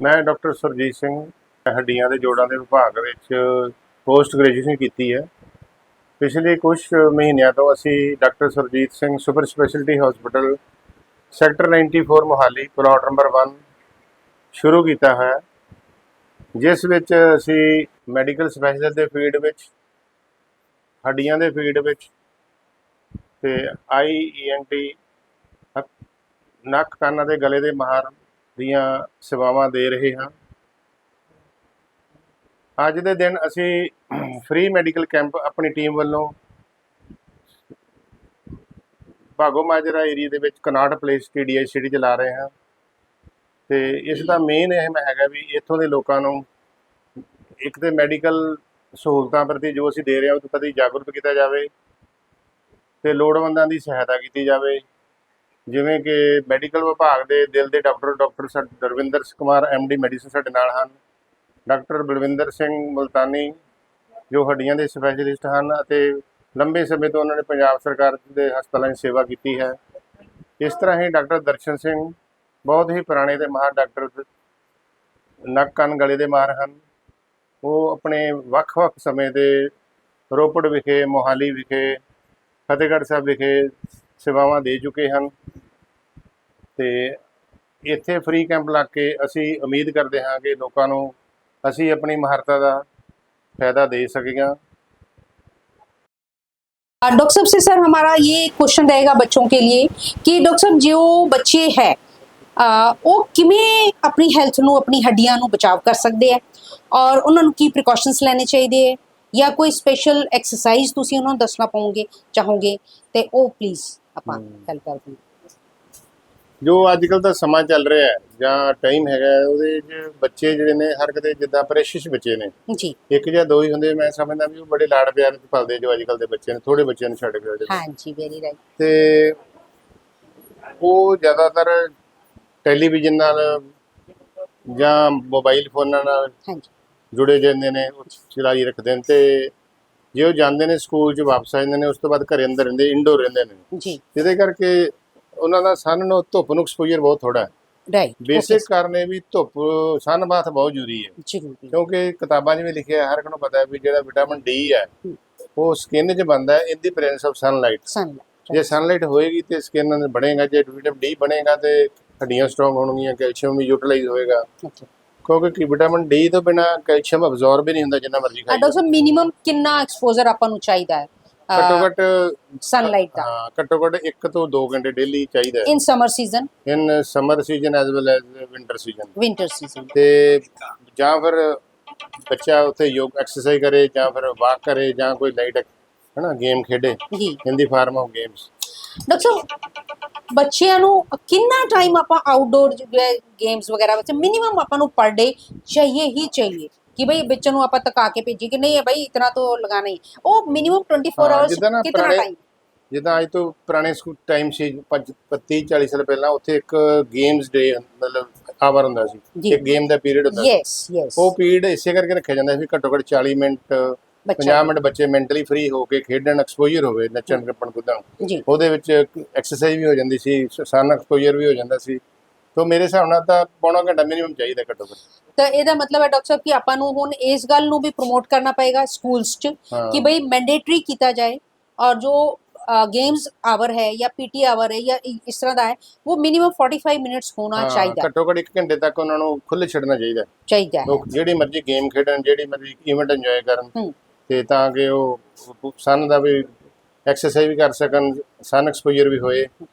ਮੈਂ ਡਾਕਟਰ ਸੁਰਜੀਤ ਸਿੰਘ ਹੱਡੀਆਂ ਦੇ ਜੋੜਾਂ ਦੇ ਵਿਭਾਗ ਵਿੱਚ ਪੋਸਟ ਗ੍ਰੈਜੂਏਸ਼ਨ ਕੀਤੀ ਹੈ। ਪਿਛਲੇ ਕੁਝ ਮਹੀਨਿਆਂ ਤੋਂ ਅਸੀਂ doctor Surjit Singh super speciality hospital sector 94 Mohali plot number 1 ਸ਼ੁਰੂ ਕੀਤਾ ਹੈ, ਜਿਸ ਵਿੱਚ ਅਸੀਂ ਮੈਡੀਕਲ ਸਪੈਸ਼ਲਿਸਟ ਦੇ ਫੀਲਡ ਵਿੱਚ, ਹੱਡੀਆਂ ਦੇ ਫੀਲਡ ਵਿੱਚ ਤੇ IENT ਨੱਕ ਕੰਨ ਅਤੇ ਗਲੇ ਦੇ ਮਾਹਰ ਦੀਆਂ ਸੇਵਾਵਾਂ ਦੇ ਰਹੇ ਹਾਂ। ਅੱਜ ਦੇ ਦਿਨ ਅਸੀਂ ਫ੍ਰੀ ਮੈਡੀਕਲ ਕੈਂਪ ਆਪਣੀ ਟੀਮ ਵੱਲੋਂ ਭਾਗੋ ਮਾਜਰਾ ਏਰੀਆ ਦੇ ਵਿੱਚ ਕਨਾਟ ਪਲੇਸ TDI ਸਿਟੀ 'ਚ ਲਾ ਰਹੇ ਹਾਂ। ਤੇ ਇਸ ਦਾ ਮੇਨ ਅਹਿਮ ਹੈਗਾ ਵੀ ਇੱਥੋਂ ਦੇ ਲੋਕਾਂ ਨੂੰ ਇੱਕ ਤੇ ਮੈਡੀਕਲ ਸਹੂਲਤਾਂ ਪ੍ਰਤੀ ਜੋ ਅਸੀਂ ਦੇ ਰਹੇ ਹਾਂ ਉਹ ਪ੍ਰਤੀ ਜਾਗਰੂਕ ਕੀਤਾ ਜਾਵੇ ਤੇ ਲੋੜਵੰਦਾਂ ਦੀ ਸਹਾਇਤਾ ਕੀਤੀ ਜਾਵੇ। ਜਿਵੇਂ ਕਿ ਮੈਡੀਕਲ ਵਿਭਾਗ ਦੇ ਦਿਲ ਦੇ doctor Darvinder Kumar MD medicine ਸਾਡੇ ਨਾਲ ਹਨ, ਡਾਕਟਰ ਬਲਵਿੰਦਰ ਸਿੰਘ ਮੁਲਤਾਨੀ ਜੋ ਹੱਡੀਆਂ ਦੇ ਸਪੈਸ਼ਲਿਸਟ ਹਨ ਅਤੇ ਲੰਬੇ ਸਮੇਂ ਤੋਂ ਉਹਨਾਂ ਨੇ ਪੰਜਾਬ ਸਰਕਾਰ ਦੇ ਹਸਪਤਾਲਾਂ 'ਚ ਸੇਵਾ ਕੀਤੀ ਹੈ। ਇਸ ਤਰ੍ਹਾਂ ਹੀ ਡਾਕਟਰ ਦਰਸ਼ਨ ਸਿੰਘ ਬਹੁਤ ਹੀ ਪੁਰਾਣੇ ਤੇ ਮਾਹਰ ਡਾਕਟਰ ਨੱਕ ਕੰਨ ਗਲੇ ਦੇ ਮਾਹਰ ਹਨ। ਉਹ ਆਪਣੇ ਵੱਖ-ਵੱਖ ਸਮੇਂ ਦੇ ਰੋਪੜ ਵਿਖੇ, ਮੋਹਾਲੀ ਵਿਖੇ, ਫਤਿਹਗੜ੍ਹ ਸਾਹਿਬ ਵਿਖੇ ਸੇਵਾਵਾਂ ਦੇ ਚੁੱਕੇ ਹਨ ਤੇ ਇੱਥੇ ਫ੍ਰੀ ਕੈਂਪ ਲਾ ਕੇ ਅਸੀਂ ਉਮੀਦ ਕਰਦੇ ਹਾਂ ਕਿ ਲੋਕਾਂ ਨੂੰ ਅਸੀਂ अपनी महारता का फायदा दे सकेंगे। डॉक्टर साहब से सर हमारा ये क्वेश्चन रहेगा बच्चों के लिए कि डॉक्टर साहब जो बच्चे है वो किमें अपनी हेल्थ नू अपनी हड्डियां नू बचाव कर सकते हैं और उन्होंने की प्रिकॉशनस लेने चाहिए या कोई स्पेशल एक्सरसाइज तुसी उन्होंने दसना चाहोगे तो वो प्लीज़ ਆਪਾਂ ਗੱਲ ਕਰਦੇ ਹਾਂ। ਜੋ ਅੱਜ ਕੱਲ੍ਹ ਦਾ ਸਮਾਂ ਚੱਲ ਰਿਹਾ ਹੈ ਜਾਂ ਟਾਈਮ ਹੈਗਾ ਉਹਦੇ 'ਚ ਬੱਚੇ ਜਿਹੜੇ ਨੇ ਹਰ ਕਿਤੇ ਜਿੱਦਾਂ ਪ੍ਰੈਸ਼ਿਸ਼ ਬੱਚੇ ਨੇ ਜੀ, ਇੱਕ ਜਾਂ ਦੋ ਹੀ ਹੁੰਦੇ। ਮੈਂ ਸਮਝਦਾ ਵੀ ਉਹ ਬੜੇ ਲਾਡ ਪਿਆਰ 'ਚ ਪਲਦੇ ਜੋ ਅੱਜ ਕੱਲ੍ਹ ਦੇ ਬੱਚੇ ਨੇ, ਥੋੜੇ ਬੱਚਿਆਂ ਨੂੰ ਛੱਡ ਕੇ। ਹਾਂਜੀ, ਵੈਰੀ ਰਾਈਟ। ਤੇ ਉਹ ਜ਼ਿਆਦਾਤਰ ਟੈਲੀਵਿਜ਼ਨ ਨਾਲ ਜਾਂ ਮੋਬਾਈਲ ਫੋਨਾਂ ਨਾਲ ਜੁੜੇ ਜਾਂਦੇ ਨੇ, ਉਹ ਚਲਾਈ ਰੱਖਦੇ ਨੇ ਤੇ ਜੇ ਉਹ ਜਾਂਦੇ ਨੇ ਸਕੂਲ 'ਚ ਵਾਪਸ ਆ ਜਾਂਦੇ ਨੇ, ਉਸ ਤੋਂ ਬਾਅਦ ਘਰੇ ਅੰਦਰ ਰਹਿੰਦੇ, ਇੰਡੋਰ ਰਹਿੰਦੇ ਨੇ ਜੀ। ਇਹਦੇ ਕਰਕੇ ਉਹਨਾਂ ਦਾ ਸਨ ਨੂੰ ਧੁੱਪ ਨੂੰ ਐਕਸਪੋਜ਼ਰ ਬਹੁਤ ਥੋੜਾ ਹੈ। ਰਾਈਟ, ਬੇਸਿਕ ਕਾਰਨ ਇਹ ਵੀ ਧੁੱਪ ਸਨ ਬਾਥ ਬਹੁਤ ਜ਼ਰੂਰੀ ਹੈ, ਕਿਉਂਕਿ ਕਿਤਾਬਾਂ 'ਚ ਵੀ ਲਿਖਿਆ ਹਰ ਇੱਕ ਨੂੰ ਪਤਾ ਹੈ ਵੀ ਜਿਹੜਾ ਵਿਟਾਮਿਨ D ਹੈ ਉਹ ਸਕਿਨ 'ਚ ਬਣਦਾ ਹੈ ਇਨ ਦੀ ਪ੍ਰੈਜ਼ੈਂਸ ਆਫ ਸਨਲਾਈਟ। ਜੇ ਸਨਲਾਈਟ ਹੋਏਗੀ ਤੇ ਸਕਿਨ ਬਣੇਗਾ, ਜੇ ਵਿਟਾਮਿਨ D ਬਣੇਗਾ ਤੇ ਹੱਡੀਆਂ ਸਟਰੋਂਗ ਹੋਣਗੀਆਂ, ਕੈਲਸ਼ੀਅਮ ਵੀ ਯੂਟਿਲਾਈਜ਼ ਹੋਏਗਾ, ਕਿਉਂਕਿ ਵਿਟਾਮਿਨ D ਤੋਂ ਬਿਨਾ ਕੈਲਸ਼ੀਅਮ ਅਬਜ਼ੌਰਬ ਹੀ ਨਹੀਂ ਹੁੰਦਾ ਜਿੰਨਾ ਮਰਜ਼ੀ ਖਾਈ। ਡਾਕਟਰ ਮਿਨੀਮਮ ਕਿੰਨਾ ਐਕਸਪੋਜ਼ਰ ਆਪਾਂ ਨੂੰ ਚਾਹੀਦਾ ਹੈ ਘੱਟੋ-ਘੱਟ ਸਨਲਾਈਟ ਦਾ? ਘੱਟੋ-ਘੱਟ 1 ਤੋਂ 2 ਘੰਟੇ ਡੇਲੀ ਚਾਹੀਦਾ ਹੈ in summer season, in summer season as well as winter season. ਤੇ ਜਾਂ ਫਿਰ ਬੱਚਾ ਉੱਥੇ ਯੋਗ ਐਕਸਰਸਾਈਜ਼ ਕਰੇ ਜਾਂ ਫਿਰ ਵਾਕ ਕਰੇ ਜਾਂ ਕੋਈ ਲਾਈਟ ਹੈ ਨਾ ਗੇਮ ਖੇਡੇ ਇਨ ਦੀ ਫਾਰਮ ਆਫ ਗੇਮਸ। ਡਾਕਟਰ ਬੱਚਿਆਂ ਨੂੰ ਕਿੰਨਾ ਟਾਈਮ ਆਪਾਂ ਆਊਟਡੋਰ ਗੇਮਸ ਵਗੈਰਾ ਵਿੱਚ ਮਿਨੀਮਮ ਆਪਾਂ ਨੂੰ ਪਰ ਡੇ ਚਾਹੀਏ ਹੀ ਚਾਹੀਏ कि भाई बच्चों को आप तका के भेजिए कि नहीं है भाई इतना तो लगाना ही, वो मिनिमम 24 आवर्स कितना टाइम? ਜਿੱਦਾਂ ਅੱਜ ਤੋਂ ਪੁਰਾਣੇ ਸਕੂਲ ਟਾਈਮ ਸੀ 30-40 ਸਾਲ ਪਹਿਲਾਂ, ਉੱਥੇ ਇੱਕ ਗੇਮਸ ਡੇ ਮਤਲਬ ਆਵਰ ਹੁੰਦਾ ਸੀ, ਇੱਕ ਗੇਮ ਦਾ ਪੀਰੀਅਡ ਹੁੰਦਾ ਸੀ। ਉਹ ਪੀਰੀਅਡ ਇਸੇ ਕਰਕੇ ਰੱਖਿਆ ਜਾਂਦਾ ਸੀ ਵੀ ਘੱਟੋ ਘੱਟ 40 ਮਿੰਟ 50 ਮਿੰਟ ਬੱਚੇ ਮੈਂਟਲੀ ਫ੍ਰੀ ਹੋ ਕੇ ਖੇਡਣ, ਐਕਸਪੋਜ਼ਰ ਹੋਵੇ, ਨੱਚਣ ਟੱਪਣ ਕੁੱਦਣ, ਉਹਦੇ ਵਿੱਚ ਐਕਸਰਸਾਈਜ਼ ਵੀ ਹੋ ਜਾਂਦੀ ਸੀ, ਸਨ ਐਕਸਪੋਜ਼ਰ ਵੀ ਹੋ ਜਾਂਦਾ ਸੀ। तो मेरे हिसाब नाल तां पौना घंटा मिनिमम चाहिए घट्टो घट्ट। तो ਇਹਦਾ ਮਤਲਬ ਹੈ ਡਾਕਟਰ ਸਾਹਿਬ ਕਿ ਆਪਾਂ ਨੂੰ ਹੁਣ ਇਸ ਗੱਲ ਨੂੰ ਵੀ ਪ੍ਰਮੋਟ ਕਰਨਾ ਪਏਗਾ ਸਕੂਲਸ 'ਚ ਕਿ ਭਈ ਮੈਂਡੇਟਰੀ ਕੀਤਾ ਜਾਏ ਔਰ ਜੋ गेम्स आवर है या PT आवर है या इस तरह का है वो मिनिमम 45 मिनट्स होना चाहिए। घट्टो घट्ट 1 घंटे तक ਉਹਨਾਂ ਨੂੰ ਖੁੱਲੇ ਛੱਡਣਾ ਚਾਹੀਦਾ ਹੈ। ਜਿਹੜੀ ਮਰਜ਼ੀ ਗੇਮ ਖੇਡਣ, ਜਿਹੜੀ ਮਰਜ਼ੀ ਇਵੈਂਟ ਇੰਜੋਏ ਕਰਨ ਤੇ ਤਾਂ ਕਿ ਉਹ ਸਨ ਦਾ ਵੀ ਐਕਸਰਸਾਈਜ਼ ਵੀ ਕਰ ਸਕਣ, ਸਨ ਐਕਸਪੋਜ਼ਰ ਵੀ ਹੋਏ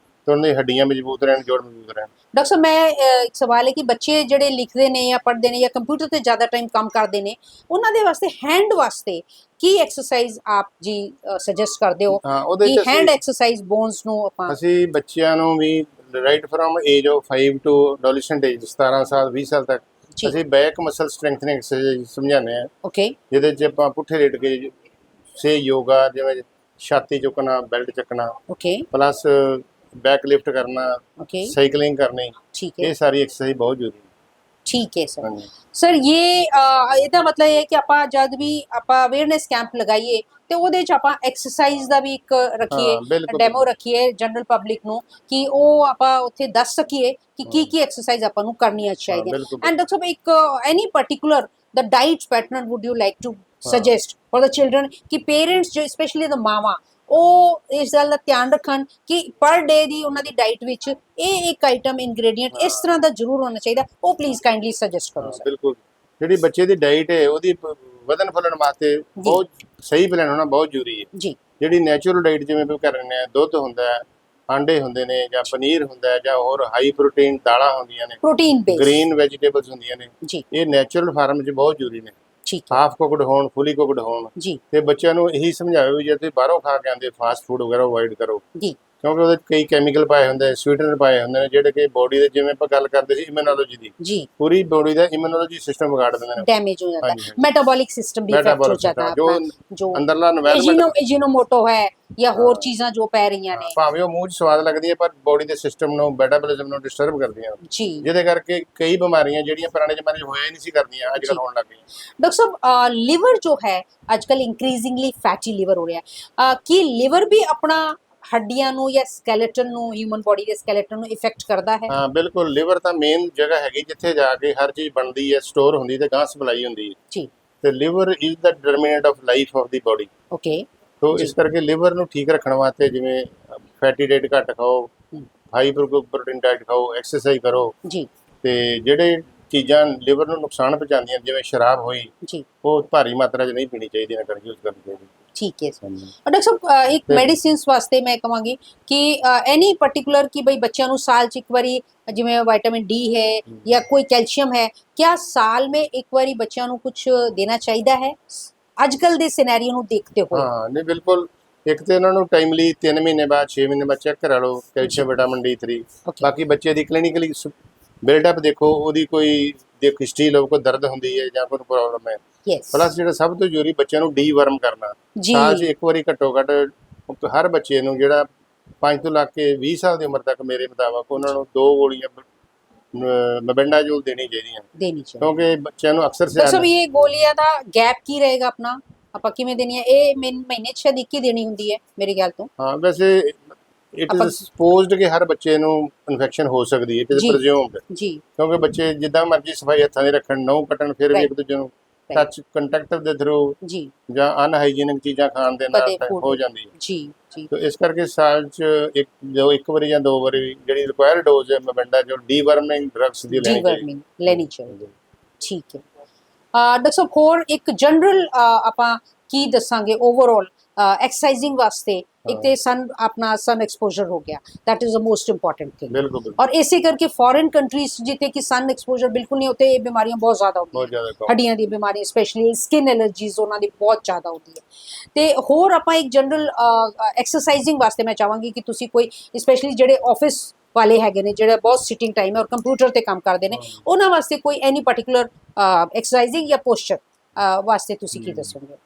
तो उन्हें हड्डियां मजबूत रहन, जोड़ मजबूत रहन। डॉक्टर साहब मैं एक सवाल है कि बच्चे ਜਿਹੜੇ ਲਿਖਦੇ ਨੇ ਜਾਂ ਪੜ੍ਹਦੇ ਨੇ ਜਾਂ ਕੰਪਿਊਟਰ ਤੇ ਜ਼ਿਆਦਾ ਟਾਈਮ ਕੰਮ ਕਰਦੇ ਨੇ, ਉਹਨਾਂ ਦੇ ਵਾਸਤੇ ਹੈਂਡ ਵਾਸਤੇ ਕੀ ਐਕਸਰਸਾਈਜ਼ ਆਪ ਜੀ ਸੁਜੈਸਟ ਕਰਦੇ ਹੋ ਕਿ ਹੈਂਡ ਐਕਸਰਸਾਈਜ਼ ਬੋਨਸ ਨੂੰ ਆਪਾਂ? ਅਸੀਂ ਬੱਚਿਆਂ ਨੂੰ ਵੀ right from age of 5 to adolescent age 17 ਸਾਲ 20 ਸਾਲ ਤੱਕ ਅਸੀਂ ਬੈਕ ਮਸਲ ਸਟਰੈਂਥਨਿੰਗ ਐਕਸਰਸਾਈਜ਼ ਸਮਝਾਉਂਦੇ ਆ। ਓਕੇ, ਜਿਹਦੇ 'ਚ ਆਪਾਂ ਪੁੱਠੇ ਲੇਟ ਕੇ ਸੇ ਯੋਗਾ, ਜਿਵੇਂ ਛਾਤੀ ਚੁੱਕਣਾ, ਬੈਲਟ ਚੱਕਣਾ, ਓਕੇ, ਪਲੱਸ बैक लिफ्ट करना, साइकिलिंग करनी, ये सारी एक्सरसाइज बहुत जरूरी है। ਠੀਕ ਹੈ ਸਰ। ਹਾਂਜੀ ਸਰ ਇਹਦਾ ਮਤਲਬ ਇਹ ਹੈ ਕਿ ਆਪਾਂ ਜਦ ਵੀ ਆਪਾਂ ਅਵੇਅਰਨੈਸ ਕੈਂਪ ਲਗਾਈਏ ਤੇ ਉਹਦੇ ਚ ਆਪਾਂ ਐਕਸਰਸਾਈਜ਼ ਦਾ ਵੀ ਇੱਕ ਰੱਖੀਏ, ਹਾਂ ਬਿਲਕੁਲ ਡੈਮੋ ਰੱਖੀਏ ਜਨਰਲ ਪਬਲਿਕ ਨੂੰ ਕਿ ਉਹ ਆਪਾਂ ਉੱਥੇ ਦੱਸ ਸਕੀਏ ਕਿ ਕੀ ਐਕਸਰਸਾਈਜ਼ ਆਪਾਂ ਨੂੰ ਕਰਨੀਆਂ ਚਾਹੀਦੀਆਂ। ਬਿਲਕੁਲ ਐਂਡ ਡਾਕਟਰ ਸਾਹਿਬ ਇੱਕ any particular the diet pattern would you like to suggest for the children ਕਿ ਪੇਰੈਂਟਸ ਜੋ ਸਪੈਸ਼ਲੀ ਦ ਮਾਵਾਂ ਉਹ ਇਸ ਗੱਲ ਦਾ ਧਿਆਨ ਰੱਖਣ ਕਿ ਪਰ ਡੇ ਦੀ ਉਹਨਾਂ ਦੀ ਡਾਈਟ ਵਿੱਚ ਇਹ ਇੱਕ ਆਈਟਮ ਇਨਗਰੀਡੀਐਂਟ ਇਸ ਤਰ੍ਹਾਂ ਦਾ ਜ਼ਰੂਰ ਹੋਣਾ ਚਾਹੀਦਾ, ਉਹ ਪਲੀਜ਼ ਕਾਈਂਡਲੀ ਸੁਜੈਸਟ ਕਰੋ ਸਰ। ਬਿਲਕੁਲ ਜਿਹੜੀ ਬੱਚੇ ਦੀ ਡਾਈਟ ਹੈ ਉਹਦੀ ਵਧਣ ਫੁੱਲਣ ਵਾਸਤੇ ਬਹੁਤ ਸਹੀ ਪਲਾਨ ਹੋਣਾ ਬਹੁਤ ਜ਼ਰੂਰੀ ਹੈ ਜੀ। ਜਿਹੜੀ ਨੈਚੁਰਲ ਡਾਈਟ ਜਿਵੇਂ ਵੀ ਕਰ ਰਹੇ ਨੇ, ਦੁੱਧ ਹੁੰਦਾ ਹੈ, ਆਂਡੇ ਹੁੰਦੇ ਨੇ ਜਾਂ ਪਨੀਰ ਹੁੰਦਾ ਹੈ ਜਾਂ ਹੋਰ ਹਾਈ ਪ੍ਰੋਟੀਨ ਦਾਲਾਂ ਹੁੰਦੀਆਂ ਨੇ, ਪ੍ਰੋਟੀਨ ਬੇਸ ਗ੍ਰੀਨ ਵੈਜੀਟੇਬਲਸ ਹੁੰਦੀਆਂ ਨੇ, ਜੀ ਇਹ ਨੈਚੁਰਲ ਫਾਰਮ 'ਚ ਬਹੁਤ ਜ਼ਰੂਰੀ ਨੇ। ਠੀਕ ਹੈ ਹਾਫ ਕੁਕਡ ਹੋਣ, ਫੁੱਲੀ ਕੁਕਡ ਹੋਣ। ਜੀ ਤੇ ਬੱਚਿਆਂ ਨੂੰ ਇਹੀ ਸਮਝਾਓ ਵੀ ਜੇ ਤੁਸੀਂ ਬਾਹਰੋਂ ਖਾ ਕੇ ਆਉਂਦੇ ਫਾਸਟ ਫੂਡ ਵਗੈਰਾ ਅਵੋਇਡ ਕਰੋ, ਜੀ ਕਿਉਂਕਿ ਉਹਦੇ 'ਚ ਕਈ ਕੈਮੀਕਲ ਪਾਏ ਹੁੰਦੇ, ਸਵੀਟਨਰ ਪਾਏ ਹੁੰਦੇ ਨੇ ਜਿਹੜੇ ਕਿ ਬੋਡੀ ਦੇ, ਜਿਵੇਂ ਆਪਾਂ ਗੱਲ ਕਰਦੇ ਸੀ ਇਮਿਊਨੋਲੋਜੀ ਦੀ, ਜੀ ਪੂਰੀ ਬੋਡੀ ਦਾ ਇਮਿਊਨੋਲੋਜੀ ਸਿਸਟਮ ਵਿਗਾੜ ਦਿੰਦੇ ਨੇ। डैमेज हो जाता ਹਾਂਜੀ, है, मेटाबॉलिक सिस्टम भी इफेक्ट हो ਮੈਟਾਬੋਲਿਕ जाता है ਜੋ अपना, जो ਅੰਦਰਲਾ एनवायरनमेंट एजिनोमोटो है या होर चीज़ां जो पै रही ने। ਭਾਵੇਂ ਉਹ ਮੂੰਹ 'ਚ ਸਵਾਦ ਲੱਗਦੀ ਹੈ ਪਰ ਬੋਡੀ ਦੇ ਸਿਸਟਮ ਨੂੰ, ਮੈਟਾਬੋਲਿਜ਼ਮ ਨੂੰ ਡਿਸਟਰਬ ਕਰਦੀਆਂ, जी ਜਿਹਦੇ ਕਰਕੇ ਕਈ ਬਿਮਾਰੀਆਂ ਜਿਹੜੀਆਂ ਪੁਰਾਣੇ ਜ਼ਮਾਨੇ 'ਚ ਹੋਇਆ ਹੀ ਨਹੀਂ ਸੀ ਕਰਦੀਆਂ ਅੱਜ ਕੱਲ੍ਹ ਹੋਣ ਲੱਗ ਗਈਆਂ। डॉक्टर साहब लिवर जो है आजकल इंक्रीजिंगली फैटी लिवर हो रहा है, कि लिवर भी अपना ਹੱਡੀਆਂ ਨੂੰ ਜਾਂ ਸਕੈਲੇਟਨ ਨੂੰ, ਹਿਊਮਨ ਬੋਡੀ ਦੇ ਸਕੈਲੇਟਨ ਨੂੰ ਇਫੈਕਟ ਕਰਦਾ ਹੈ? ਹਾਂ ਬਿਲਕੁਲ, ਲਿਵਰ ਤਾਂ ਮੇਨ ਜਗ੍ਹਾ ਹੈਗੀ ਜਿੱਥੇ ਜਾ ਕੇ ਹਰ ਚੀਜ਼ ਬਣਦੀ ਹੈ, ਸਟੋਰ ਹੁੰਦੀ ਤੇ ਗਾਂ ਸਪਲਾਈ ਹੁੰਦੀ ਹੈ। ਜੀ ਤੇ liver is the determinant of life of the body. Okay. ਤੋ ਇਸ ਕਰਕੇ ਲਿਵਰ ਨੂੰ ਠੀਕ ਰੱਖਣ ਵਾਸਤੇ ਜਿਵੇਂ ਫੈਟੀ ਡਾਈਟ ਘੱਟ ਖਾਓ, ਹਾਈ ਪ੍ਰੋਟੀਨ ਡਾਈਟ ਖਾਓ, ਐਕਸਰਸਾਈਜ਼ ਕਰੋ, ਜੀ ਤੇ ਜਿਹੜੇ ਚੀਜ਼ਾਂ ਲਿਵਰ ਨੂੰ ਨੁਕਸਾਨ ਪਹੁੰਚਾਉਂਦੀਆਂ ਜਿਵੇਂ ਸ਼ਰਾਬ ਹੋਈ, ਜੀ ਉਹ ਭਾਰੀ ਮਾਤਰਾ 'ਚ ਨਹੀਂ ਪੀਣੀ ਚਾਹੀਦੀ, ਨਾ ਕਰਕੇ ਯੂਜ਼ ਕਰਨੀ ਚਾਹੀਦੀ। ठीक है सर। और डॉक्टर साहब एक मेडिसिन वास्ते मैं कहांगी कि एनी पर्टिकुलर कि भाई बच्चों ਨੂੰ ਸਾਲ 'ਚ ਇੱਕ ਵਾਰੀ ਜਿਵੇਂ ਵਿਟਾਮਿਨ ਡੀ ਹੈ ਜਾਂ ਕੋਈ ਕੈਲਸ਼ੀਅਮ ਹੈ, ਕਿਆ ਸਾਲ में ਇੱਕ ਵਾਰੀ ਬੱਚਿਆਂ ਨੂੰ ਕੁਝ ਦੇਣਾ ਚਾਹੀਦਾ ਹੈ ਅੱਜ ਕੱਲ ਦੇ ਸਿਨੈਰੀਓ ਨੂੰ ਦੇਖਦੇ ਹੋਏ? ਹਾਂ ਨਹੀਂ ਬਿਲਕੁਲ, ਇੱਕ ਤੇ ਉਹਨਾਂ ਨੂੰ ਟਾਈਮਲੀ 3 ਮਹੀਨੇ ਬਾਅਦ 6 ਮਹੀਨੇ ਬਾਅਦ ਚੈੱਕ ਕਰਾ ਲਓ ਕੈਲਸ਼ੀਅਮ, ਵਿਟਾਮਿਨ D3। ਬਾਕੀ ਬੱਚੇ ਦੀ ਕਲੀਨਿਕਲੀ ਬਿਲਡਅਪ ਦੇਖੋ, ਉਹਦੀ ਕੋਈ ਦੇਖ ਹਿਸਟਰੀ ਲਓ, ਕੋਈ ਦਰਦ ਹੁੰਦੀ ਹੈ ਜਾਂ ਕੋਈ ਪ੍ਰੋਬਲਮ ਹੈ। ਯੈਸ। ਪਲੱਸ ਜਿਹੜਾ ਸਭ ਤੋਂ ਜ਼ਰੂਰੀ ਬੱਚਿਆਂ ਨੂੰ ਡੀਵਰਮ ਕਰਨਾ, ਜੀ ਸਾਲ 'ਚ ਇੱਕ ਵਾਰੀ ਘੱਟੋ ਘੱਟ ਹਰ ਬੱਚੇ ਨੂੰ, ਜਿਹੜਾ 5 ਤੋਂ ਲੱਗ ਕੇ 20 ਸਾਲ ਦੀ ਉਮਰ ਤੱਕ ਮੇਰੇ ਮੁਤਾਬਕ ਉਹਨਾਂ ਨੂੰ 2 ਗੋਲੀਆਂ ਮੈਬੈਂਡਾਜੋਲ ਦੇਣੀ ਚਾਹੀਦੀਆਂ, ਦੇਣੀ ਚਾਹੀਦੀ। ਕਿਉਂਕਿ ਬੱਚਿਆਂ ਨੂੰ ਅਕਸਰ ਡਾਕਟਰ ਸਾਹਿਬ ਇਹ ਗੋਲੀਆਂ ਦਾ ਗੈਪ ਕੀ ਰਹੇਗਾ ਆਪਣਾ, ਆਪਾਂ ਕਿਵੇਂ ਦੇਣੀ ਹੈ? ਇਹ ਮਹੀਨੇ 'ਚ ਸ਼ਾਇਦ ਇੱਕ ਹੀ ਦੇਣੀ ਹੁੰਦੀ ਹੈ ਮੇਰੇ ਖਿਆਲ ਤੋਂ। ਹਾਂ ਵੈਸੇ ਇਟ ਇਜ਼ ਸਪੋਜ਼ਡ ਕਿ ਹਰ ਬੱਚੇ ਨੂੰ ਇਨਫੈਕਸ਼ਨ ਹੋ ਸਕਦੀ ਹੈ, ਇਟ ਇਜ਼ ਪ੍ਰੀਜ਼ਿਊਮਡ, ਜੀ ਕਿਉਂਕਿ ਬੱਚੇ ਜਿੱਦਾਂ ਮਰਜ਼ੀ ਸਫਾਈ ਹੱਥਾਂ ਦੇ ਰੱਖਣ, ਨਹੁੰ ਕੱਟਣ, ਫਿਰ ਵੀ ਇੱਕ ਦੂਜੇ ਨੂੰ ਟੱਚ ਕੰਟੈਕਟ ਦੇ ਥਰੂ ਜੀ ਜਾਂ ਅਨਹਾਈਜੀਨਿਕ ਚੀਜ਼ਾਂ ਖਾਣ ਦੇ ਨਾਲ ਹੋ ਜਾਂਦੀ ਹੈ। ਜੀ ਜੀ। तो इस करके साल च एक बारी या 2 बारी ਜਿਹੜੀ ਰਿਕੁਆਇਰਡ ਡੋਜ਼ ਹੈ ਮੈਬੈਂਡਾਜੋਲ ਡੀਵਰਮਿੰਗ ਡਰੱਗਸ ਦੀ ਲੈਣੀ ਚਾਹੀਦੀ। ਠੀਕ ਹੈ ਡਾਕਟਰ ਸਾਹਿਬ, ਹੋਰ ਇੱਕ ਜਨਰਲ ਆਪਾਂ ਕੀ ਦੱਸਾਂਗੇ ਓਵਰਆਲ एक्सरसाइजिंग वास्ते? एक तो सन अपना सन एक्सपोजर हो गया, that is the most important thing. बिल्कुल। और ऐसे करके फॉरेन कंट्रीज जिथे कि सन एक्सपोजर बिल्कुल नहीं होते, ये बीमारियां बहुत ज़्यादा होती हैं, हड्डियां दी बीमारियां स्पेशली स्किन एलर्जीज उन्हां दी बहुत ज़्यादा होती है। ते होर आपां एक जनरल एक्सरसाइजिंग वास्ते मैं चाहांगी कि तुसी कोई स्पेशली जेडे ऑफिस वाले हैगे ने, जेड़ा बहुत सिटिंग टाइम है और कंप्यूटर ते काम करते हैं, उन्हां वास्ते कोई एनी पर्टिकुलर एक्सरसाइजिंग या पोस्चर वास्ते तुसी की दसोगे?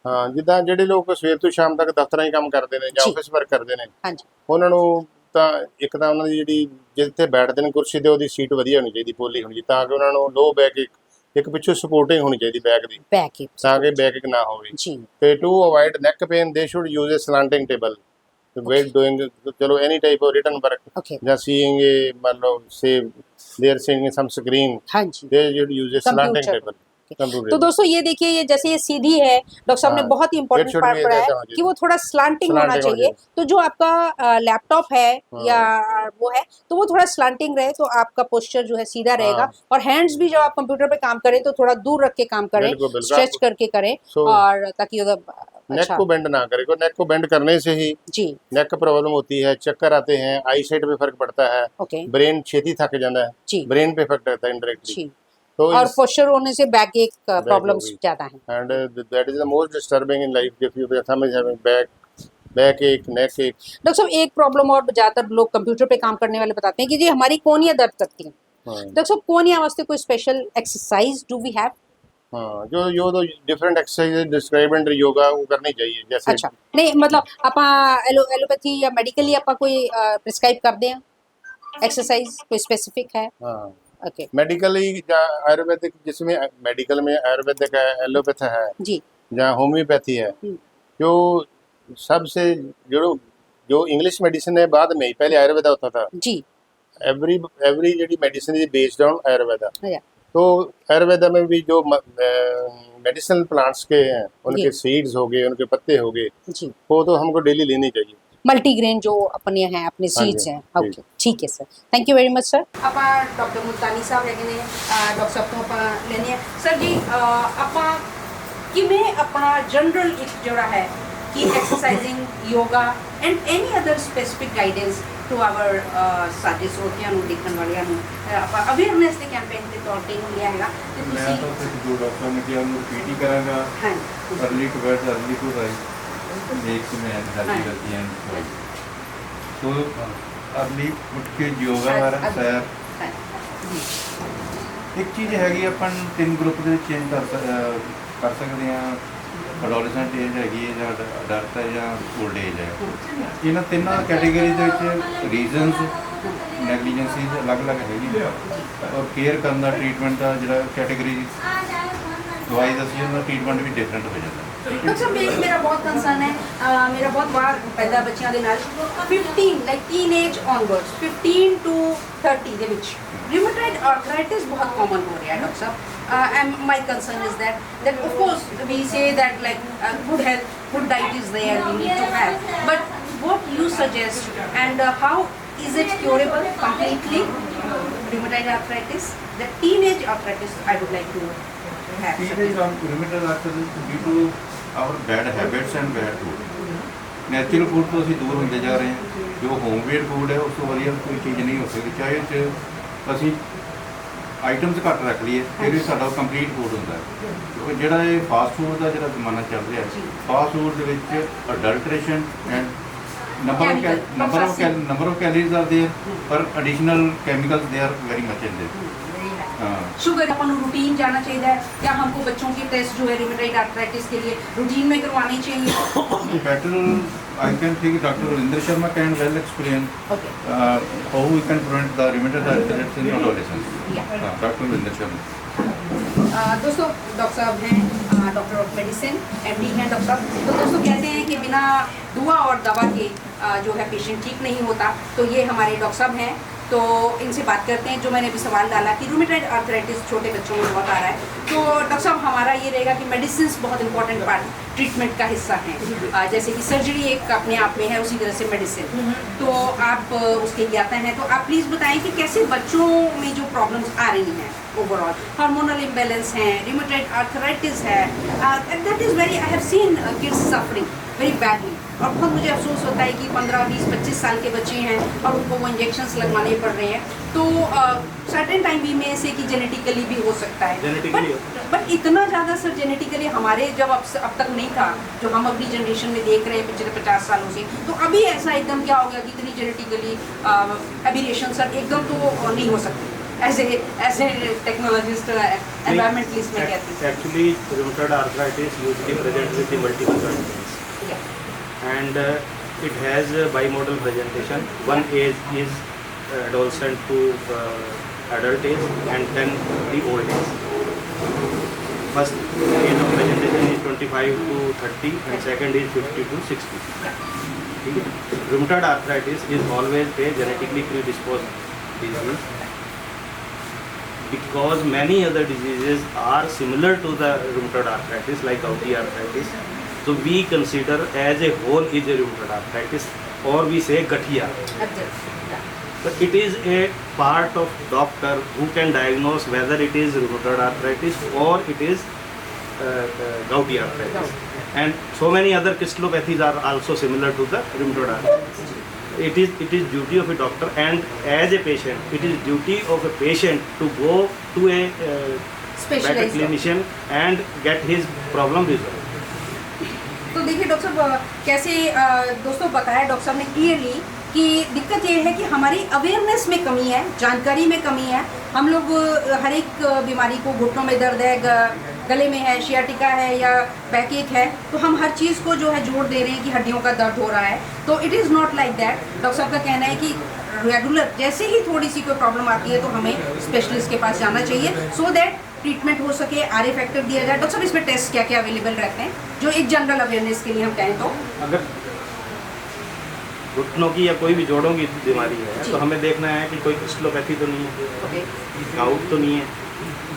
ਹਾਂ ਜਿੱਦਾਂ ਜਿਹੜੇ ਲੋਕ ਸਵੇਰ ਤੋਂ ਸ਼ਾਮ ਤੱਕ ਦਫ਼ਤਰਾਂ 'ਚ ਕੰਮ ਕਰਦੇ ਨੇ ਜਾਂ ਆਫਿਸ ਵਰਕ ਕਰਦੇ ਨੇ, ਹਾਂਜੀ, ਉਹਨਾਂ ਨੂੰ ਤਾਂ ਇੱਕ ਤਾਂ ਉਹਨਾਂ ਦੀ ਜਿਹੜੀ ਜਿੱਥੇ ਬੈਠਦੇ ਨੇ ਕੁਰਸੀ ਤੇ ਉਹਦੀ ਸੀਟ ਵਧੀਆ ਹੋਣੀ ਚਾਹੀਦੀ, ਪੋਲੀ ਹੋਣੀ ਚਾਹੀਦੀ, ਤਾਂ ਕਿ ਉਹਨਾਂ ਨੂੰ ਲੋ ਬੈਕ ਇੱਕ ਪਿੱਛੋਂ ਸਪੋਰਟਿੰਗ ਹੋਣੀ ਚਾਹੀਦੀ ਬੈਕ ਦੀ, ਤਾਂ ਕਿ ਬੈਕ ਨਾ ਹੋਵੇ। ਜੀ। ਤੇ to avoid neck pain they should use a slanting table wait doing ਚਲੋ any type of written work ਜਾਂ ਸੀਇੰਗ ਮੰਨ ਲਓ ਸੇ they are seeing sum screen, ਹਾਂਜੀ, they should use a slanting table. तो दोस्तों ये देखिए, ये जैसे ये सीधी है, डॉक्टर साहब ने बहुत ही इंपॉर्टेंट पार्ट पढ़ाया है कि वो थोड़ा स्लांटिंग होना चाहिए। तो जो आपका लैपटॉप है या वो है, तो वो थोड़ा स्लांटिंग रहे तो आपका पोस्चर जो है सीधा रहेगा। और हैंड्स भी जब आप कंप्यूटर पे काम करें तो थोड़ा दूर रख के काम करें, स्ट्रेच करके करें, और ताकि नेक को बेंड ना करे। नेक को बेंड करने से ही जी नेक प्रॉब्लम होती है, चक्कर आते हैं, आई साइट पे फर्क पड़ता है, ब्रेन छेती थक जाता है, ब्रेन पे इफेक्ट रहता है इनडायरेक्टली। तो और पोस्चर होने से बैक एक प्रॉब्लम्स ज्यादा हैं, and that is the most disturbing in life if your thumb is having back एक, नेक एक। डॉक्टर साहब एक प्रॉब्लम और ज्यादातर लोग कंप्यूटर पे काम करने वाले बताते हैं कि जी हमारी कोहनियां दर्द करती हैं। डॉक्टर साहब कोहनियां वास्ते कोई special exercise do we have? हाँ, जो तो different exercise describe and yoga वो करनी चाहिए जैसे। अच्छा, नहीं मतलब आपा एलोपैथी या मेडिकली आपा कोई प्रिस्क्राइब कर दें एक्सरसाइज कोई स्पेसिफिक है? हाँ ओके मेडिकली या आयुर्वेदिक, जिसमें मेडिकल में आयुर्वेदिक है, एलोपैथ है जी या होम्योपैथी है, हम्म, जो सबसे जो जो इंग्लिश मेडिसिन है बाद में ही, पहले आयुर्वेदा होता था। जी एवरी एवरी जी medicine is based on Ayurveda. या तो आयुर्वेदा में भी जो मेडिसिनल प्लांट्स के हैं, उनके जी सीड्स हो गए, उनके पत्ते हो गए, जी वो तो हमको डेली लेनी चाहिए। मल्टीग्रेन जो अपने हैं अपने हाँ जी, सीड्स हैं जी। ओके ठीक है sir thank you very much sir ਆਪਾਂ ਡਾਕਟਰ ਮੁਲਤਾਨੀ ਸਾਹਿਬ ਹੈਗੇ ਨੇ ਡਾਕਟਰ ਸਾਹਿਬ ਤੋਂ ਆਪਾਂ ਲੈਣੇ ਆ ਸਰ ਜੀ ਆਪਾਂ ਕਿਵੇਂ ਆਪਣਾ ਜਨਰਲ ਇੱਕ ਜਿਹੜਾ ਹੈ ਕਿ exercising yoga and any other specific guidance to our ਸਾਡੇ ਸਰੋਤਿਆਂ ਨੂੰ ਦੇਖਣ ਵਾਲਿਆਂ ਨੂੰ ਆਪਾਂ ਅਵੇਅਰਨੈਸ ਦੇ ਕੈਂਪੇਨ ਦੇ ਤੌਰ ਤੇ ਨੂੰ ਲਿਆ ਹੈਗਾ ਤੇ ਮੈਂ ਤਾਂ ਤੁਸੀਂ ਫਿਰ ਜੋ ਡਾਕਟਰ ਨੇ ਕਿਹਾ ਉਹਨੂੰ ਰਿਪੀਟ ਹੀ ਕਰਾਂਗਾ। ਹਾਂ early to bed early to rise एक में हेल्दी रहती हैं। तो अर्ली ਉੱਠ ਕੇ ਯੋਗਾ ਕਰਨ ਸੈਰ ਹਾਂ ਜੀ ਇੱਕ ਚੀਜ਼ ਹੈਗੀ ਆਪਾਂ ਨੂੰ ਤਿੰਨ ਗਰੁੱਪ ਦੇ ਵਿੱਚ ਚੇਂਜ ਕਰ ਸਕਦੇ ਹਾਂ। ਅਡੋਲੈਸੈਂਟ ਏਜ ਹੈਗੀ ਹੈ ਜਾਂ ਅਡਲਟ ਹੈ ਜਾਂ ਓਲਡ ਏਜ ਹੈ। ਇਹਨਾਂ ਤਿੰਨਾਂ ਕੈਟਾਗਰੀ ਦੇ ਵਿੱਚ ਰੀਜ਼ਨਸ ਨੈਗਲੀਜੈਂਸੀਜ਼ ਅਲੱਗ-ਅਲੱਗ ਹੈਗੀ ਔਰ ਕੇਅਰ ਕਰਨ ਦਾ ਟ੍ਰੀਟਮੈਂਟ ਦਾ ਜਿਹੜਾ ਕੈਟਾਗਰੀ ਦਵਾਈ ਦਾ ਸੀ ਉਹਦਾ ਟ੍ਰੀਟਮੈਂਟ ਵੀ ਡਿਫਰੈਂਟ ਹੋ ਜਾਂਦਾ। डॉक्टर साहब मेरा बहुत कंसर्न है मेरा बहुत बार पैदा बच्चों के नाल 15 like teenage onwards 15 to 30 ਦੇ ਵਿੱਚ rheumatoid arthritis बहुत common हो रहा है डॉक्टर साहब and my concern is that of course we say that like good health good diet is there we need to have but what you suggest and how is it curable completely rheumatoid arthritis the teenage arthritis I would like to have Teenage rheumatoid arthritis due to our bad habits and bad food. Natural food ਤੋਂ ਅਸੀਂ ਦੂਰ ਹੁੰਦੇ ਜਾ ਰਹੇ ਹਾਂ। ਜੋ homemade food ਹੈ ਉਸ ਤੋਂ ਵਧੀਆ ਕੋਈ ਚੀਜ਼ ਨਹੀਂ ਹੋ ਸਕਦੀ। ਚਾਹੇ ਉਹ 'ਚ ਅਸੀਂ ਆਈਟਮਸ ਘੱਟ ਰੱਖ ਲਈਏ ਫਿਰ ਵੀ ਸਾਡਾ ਕੰਪਲੀਟ ਫੂਡ ਹੁੰਦਾ ਹੈ। ਕਿਉਂਕਿ ਜਿਹੜਾ ਇਹ ਫਾਸਟ ਫੂਡ ਦਾ ਜਿਹੜਾ ਜ਼ਮਾਨਾ ਚੱਲ ਰਿਹਾ ਹੈ, ਫਾਸਟ ਫੂਡ ਦੇ ਵਿੱਚ adulteration and number of calories are there पर additional chemicals they are very much in there. Sugar upon routine जाना चाहिए या हमको बच्चों के टेस्ट जो है रूमेटॉइड आर्थराइटिस के लिए रूटीन में करवाने चाहिए Better, I can think Dr. Indinder Sharma can well explain okay how we can prevent the rheumatoid arthritis in adolescence. Yeah. Dr. Indinder Sharma. दोस्तों डॉक्टर साहब हैं डॉक्टर ऑफ मेडिसिन एमडी हैं doctor साहब तो दोस्तों कहते हैं कि बिना दुआ और दवा के जो है पेशेंट ठीक नहीं होता तो ये हमारे डॉक्टर साहब हैं तो इनसे बात करते हैं जो मैंने अभी सवाल डाला कि रूमेटॉइड आर्थराइटिस छोटे बच्चों में बहुत आ रहा है तो डॉक्टर साहब हमारा ये रहेगा कि मेडिसिन बहुत इंपॉर्टेंट पार्ट ट्रीटमेंट का हिस्सा है जैसे कि सर्जरी एक अपने आप में है उसी तरह से मेडिसिन तो आप उसके लिए आते हैं तो आप प्लीज़ बताएं कि कैसे बच्चों में जो प्रॉब्लम्स आ रही हैं ओवरऑल हार्मोनल इम्बैलेंस है रूमेटॉइड आर्थराइटिस है that is very I have seen kids suffering very badly और बहुत मुझे अफसोस होता है कि 15, 20, 25 साल के बच्चे हैं और उनको वो इंजेक्शंस लगवाने पड़ रहे हैं तो सर्टेन टाइम भी में से कि जेनेटिकली भी हो सकता है बट इतना ज़्यादा सर जेनेटिकली हमारे जब अब तक नहीं था जो हम अपनी जनरेशन में देख रहे हैं पिछले 50 सालों से तो अभी ऐसा एकदम क्या हो गया कि इतनी जेनेटिकली एबिरेशन सर एकदम तो नहीं हो सकती ऐसे टेक्नोलॉजिस्ट एनवायरमेंटलिस्ट में कहते हैं Actually, rheumatoid arthritis usually presents with the multiple joint pains, and it has a bimodal presentation. One age is adolescent to adult age, and then the old age. First age of presentation is 25 to 30, and second is 50 to 60. Rheumatoid arthritis is always a genetically predisposed disease. Because many other diseases are similar to the rheumatoid arthritis like gouty arthritis, so we consider as a whole is a rheumatoid arthritis or we say gaठिया. But it is a part of doctor who can diagnose whether it is rheumatoid arthritis or it is gouty arthritis. And so many other crystallopathies are also similar to the rheumatoid arthritis. It is duty of a doctor and as a patient it is duty of a patient to go to a better Specialized clinician and get his problem resolved. तो देखिए doctor साहब कैसे दोस्तों बताया doctor साहब ने clearly कि दिक्कत ये है कि हमारी अवेयरनेस में कमी है जानकारी में कमी है हम लोग हर एक बीमारी को घुटनों में दर्द है गले में है शियाटिका है या बैकएक है तो हम हर चीज़ को जो है जोड़ दे रहे हैं कि हड्डियों का दर्द हो रहा है तो it is not like that doctor साहब का कहना है कि रेगुलर जैसे ही थोड़ी सी कोई प्रॉब्लम आती है तो हमें स्पेशलिस्ट के पास जाना चाहिए, सो दैट ट्रीटमेंट हो सके, आरए फैक्टर दिया जाए। डॉक्टर साहब इसमें टेस्ट क्या क्या अवेलेबल रहते हैं जो एक जनरल अवेयरनेस के लिए हम कहें तो? अगर घुटनों की या कोई भी जोड़ों की बीमारी है जी। तो हमें देखना है कि कोई क्रिस्टलोपैथी तो नहीं है, ओके, गाउट तो नहीं है,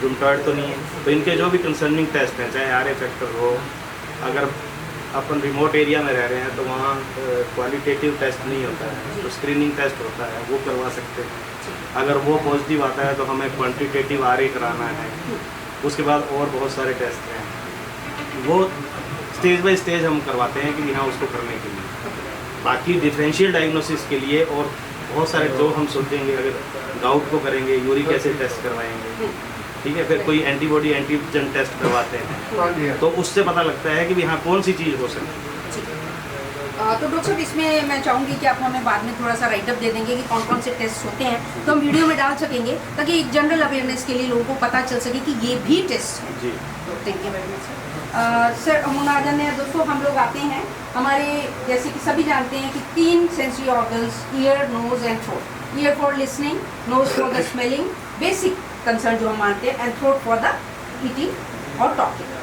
रुमटॉयड तो नहीं है। तो इनके जो भी कंसर्निंग टेस्ट हैं, चाहे आरए फैक्टर हो, अगर अपन रिमोट एरिया में रह रहे हैं तो वहाँ क्वालिटेटिव टेस्ट नहीं होता है, तो स्क्रीनिंग टेस्ट होता है, वो करवा सकते हैं। अगर वो पॉजिटिव आता है तो हमें क्वांटिटेटिव आरए कराना है। उसके बाद और बहुत सारे टेस्ट हैं, वो स्टेज बाय स्टेज हम करवाते हैं कि हाँ उसको करने के लिए। बाकी डिफरेंशियल डायग्नोसिस के लिए और बहुत सारे जो हम सोचेंगे, अगर गाउट को करेंगे यूरिक एसिड टेस्ट करवाएंगे, ठीक है, फिर कोई एंटीबॉडी एंटीजन टेस्ट करवाते हैं, तो उससे पता लगता है कि भी हाँ कौन सी चीज़ हो सकती है। तो डॉक्टर साहब इसमें मैं चाहूँगी कि आप हमें बाद में थोड़ा सा राइटअप दे देंगे कि कौन कौन से टेस्ट होते हैं, तो हम वीडियो में डाल सकेंगे ताकि एक जनरल अवेयरनेस के लिए लोगों को पता चल सके कि ये भी टेस्ट है। जी, thank you very much sir. हम आ जाने हैं दोस्तों, हम लोग आते हैं हमारे, जैसे कि सभी जानते हैं कि 3 sensory organs, ear, nose and throat. Ear for listening, nose for the smelling, basic concern जो हम मानते हैं, and throat for the eating और टॉकिंग।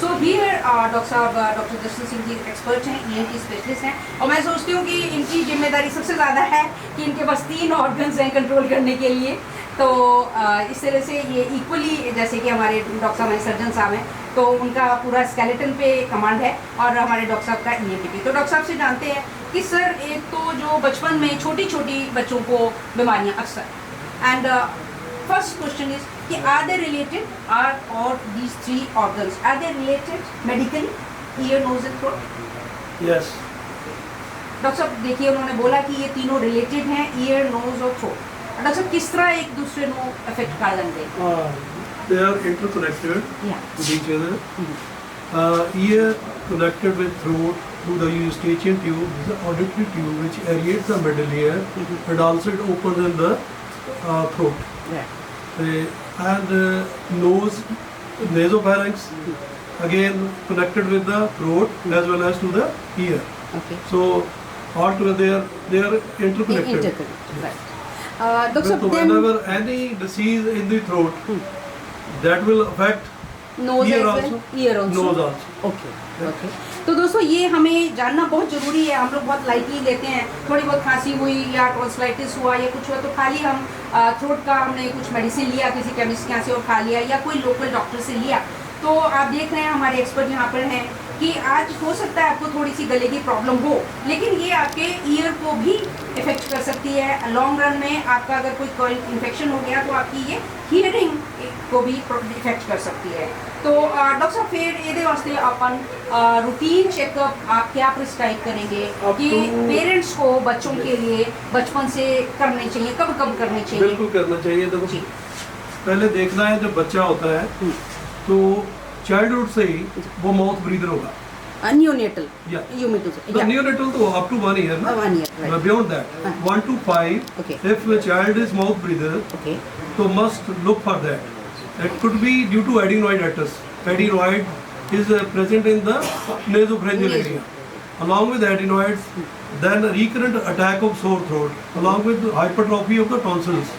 सो हियर डॉक्टर साहब, डॉक्टर जसवंत सिंह जी एक्सपर्ट हैं, ENT स्पेशलिस्ट हैं, और मैं सोचती हूँ कि इनकी जिम्मेदारी सबसे ज़्यादा है कि इनके पास 3 ऑर्गन्स हैं कंट्रोल करने के लिए। तो इस तरह से ये इक्वली, जैसे कि हमारे डॉक्टर साहब हैं, सर्जन साहब हैं, तो उनका पूरा स्केलेटन पे कमांड है, और हमारे डॉक्टर साहब का ENT पे। तो डॉक्टर साहब से जानते हैं कि सर, एक तो जो बचपन में छोटी छोटी बच्चों को बीमारियाँ अक्सर, एंड फर्स्ट क्वेश्चन इज कि आर दे रिलेटेड, आर और these 3 organs are they related medically, ear, nose and throat? Yes, doctor साहब देखिए, उन्होंने बोला कि ये तीनों रिलेटेड हैं, ईयर, नोज और थ्रोट। डॉक्टर साहब किस तरह एक दूसरे को अफेक्ट कर लेंगे? they are interconnected या with each other. Ear connected with throat through the eustachian tube, the auditory tube which aerates the middle ear, and also it opens in the throat. And nose, nasopharynx, again connected with the throat as well as to the ear. Okay, So altogether they are interconnected. Doctor So साहब then whenever any disease in the throat, that will affect nose ear as also, well, ear nose also. also. Okay, okay. तो दोस्तों ये हमें जानना बहुत ज़रूरी है। हम लोग बहुत लाइटली लेते हैं, थोड़ी बहुत खांसी हुई या टॉन्सिलाइटिस हुआ या कुछ हुआ तो खाली हम थ्रोट का हमने कुछ मेडिसिन लिया किसी केमिस्ट के यहाँ से और खा लिया, या कोई लोकल डॉक्टर से लिया। तो आप देख रहे हैं हमारे एक्सपर्ट यहाँ पर हैं कि आज हो सकता है आपको थोड़ी सी गले की प्रॉब्लम हो, लेकिन ये आपके ईयर को भी इफेक्ट कर सकती है। लॉन्ग रन में आपका अगर कोई इन्फेक्शन हो गया तो आपकी ये हियरिंग को भी इफेक्ट कर सकती है। तो डॉक्टर साहब फिर ये वास्ते अपन रूटीन चेकअप आप क्या प्रिस्क्राइब करेंगे कि पेरेंट्स को बच्चों के लिए बचपन से करने चाहिए, कब कब करने चाहिए? बिल्कुल करना चाहिए। देखो, जी, पहले देखना है जब बच्चा होता है तो चाइल्डहुड से ही वो माउथ ब्रीदर होगा. Neonatal. Yeah. You mean to say? So neonatal to up to 1 year. Na? 1 year, right. Beyond that, 1 to 5. Okay. If a child is mouth breather, Okay. so must look for that. It could be due to adenoiditis. Adenoid is present in the nasopharyngeal area. Along with adenoids, then recurrent attack of sore throat, along with hypertrophy of the tonsils.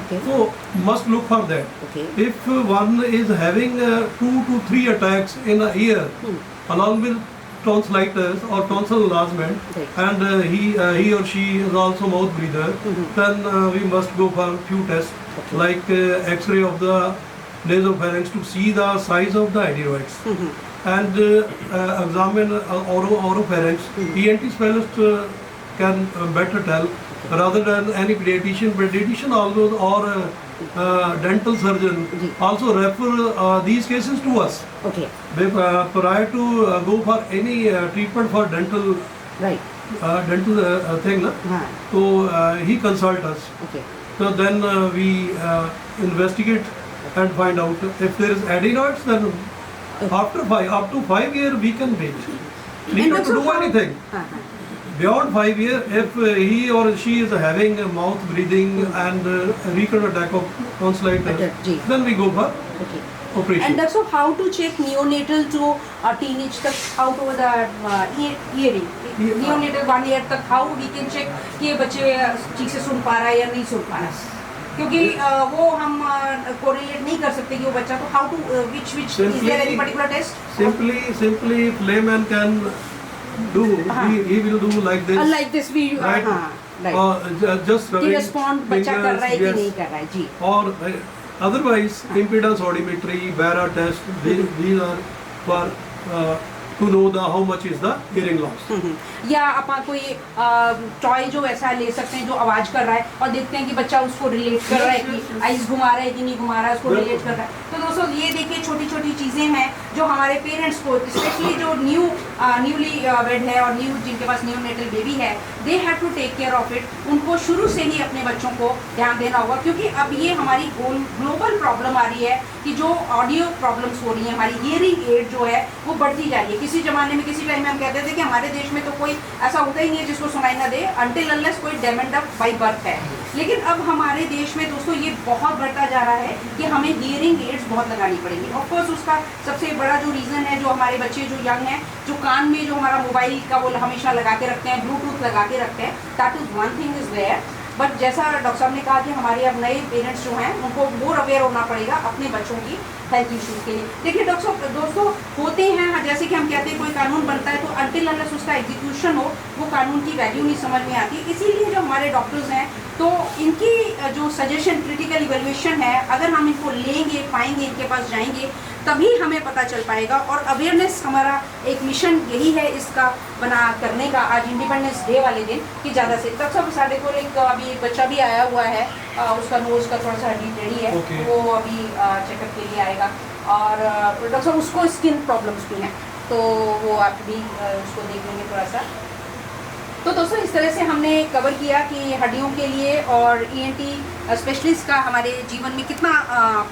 Okay. So must look for that. Okay. If one is having 2 to 3 attacks in a year, along with tonsillitis or tonsil enlargement, Right. and he or she is also mouth breather, then we must go for few tests like X-ray of the nasopharynx to see the size of the adenoids, and examine oropharynx. ENT specialist can better tell rather than any pediatrician. Pediatrician also or dental surgeon also refer these cases to us. Okay. Prior to go for any treatment for dental Right. thing, na? हाँ. So he consult us. Okay. So then we investigate and find out if there is adenoids. Then after up to 5 years we can wait. We And don't also do how- anything. हाँ, हाँ. Beyond 5 years, if he or she is having mouth breathing and recurrent attack of tonsillitis, ji. then we go for Okay. operation. And that's how to check neonatal to teenage तक out over the hearing. Neonatal 1 year तक how we can check कि ये बच्चे ठीक से सुन पा रहा है या नहीं सुन पा रहा है, क्योंकि वो हम कोरिलेट नहीं कर सकते कि वो बच्चा तो how to which is there any particular test? Simply layman can do. He will do like this. Like this we Right. right. Just कि rubbing respond बच्चा कर रहा है कि fingers, नहीं कर रहा है जी. or otherwise impedance audiometry, Barra test, these are for to know the how much is the hearing loss. या अपन कोई टॉय जो ऐसा ले सकते हैं जो आवाज कर रहा है और देखते हैं कि बच्चा उसको रिलेट कर रहा है कि आइज घुमा रहा है कि नहीं घुमा रहा है, उसको रिलेट कर रहा है. तो दोस्तों ये देखिए छोटी छोटी चीज़ें हैं जो हमारे पेरेंट्स को, स्पेशली जो न्यूली वेड है और जिनके पास न्यूनेटल बेबी है, they have to take care of it. उनको शुरू से ही अपने बच्चों को ध्यान देना होगा, क्योंकि अब ये हमारी ग्लोबल प्रॉब्लम आ रही है कि जो ऑडियो प्रॉब्लम्स हो रही हैं, हमारी हियरिंग एड जो है वो बढ़ती जा रही है. किसी ज़माने में किसी टाइम में हम कहते थे कि हमारे देश में तो कोई ऐसा होता ही नहीं है जिसको सुनाई ना दे, अनटिल अनलेस कोई डेमेंड अप बाई बर्थ है. लेकिन अब हमारे देश में दोस्तों ये बहुत बढ़ता जा रहा है कि हमें हियरिंग एड्स बहुत लगानी पड़ेंगी. ऑफकोर्स उसका सबसे बड़ा जो रीज़न है, जो हमारे बच्चे जो यंग हैं, जो कान में जो हमारा मोबाइल का वो हमेशा लगा के रखते हैं, ब्लूटूथ लगा के रखते हैं, that is one thing is there. But जैसा डॉक्टर साहब ने कहा कि हमारे अब नए पेरेंट्स जो हैं उनको मोर अवेयर होना पड़ेगा अपने बच्चों की हेल्थ इश्यूज़ के लिए. देखिए डॉक्टर साहब, दोस्तों होते हैं जैसे कि हम कहते हैं कोई कानून बनता है तो अनटिल अनलेस उसका एग्जीक्यूशन हो वो कानून की वैल्यू नहीं समझ में आती. इसीलिए जो हमारे डॉक्टर्स हैं तो इनकी जो सजेशन क्रिटिकल इवैल्यूएशन है, अगर हम इनको लेंगे, पाएंगे, इनके पास जाएंगे, तभी हमें पता चल पाएगा. और अवेयरनेस हमारा एक मिशन यही है इसका बना करने का आज इंडिपेंडेंस डे वाले दिन कि ज़्यादा से तब सब साढ़े को अभी एक बच्चा भी आया हुआ है, उसका नोज़ का थोड़ा सा हड्डी टेढ़ी है. Okay. वो अभी चेकअप के लिए आएगा. और डॉक्टर साहब उसको स्किन प्रॉब्लम्स भी हैं, तो वो आप भी उसको देख लेंगे थोड़ा सा. तो दोस्तों इस तरह से हमने कवर किया कि हड्डियों के लिए और ENT स्पेशलिस्ट का हमारे जीवन में कितना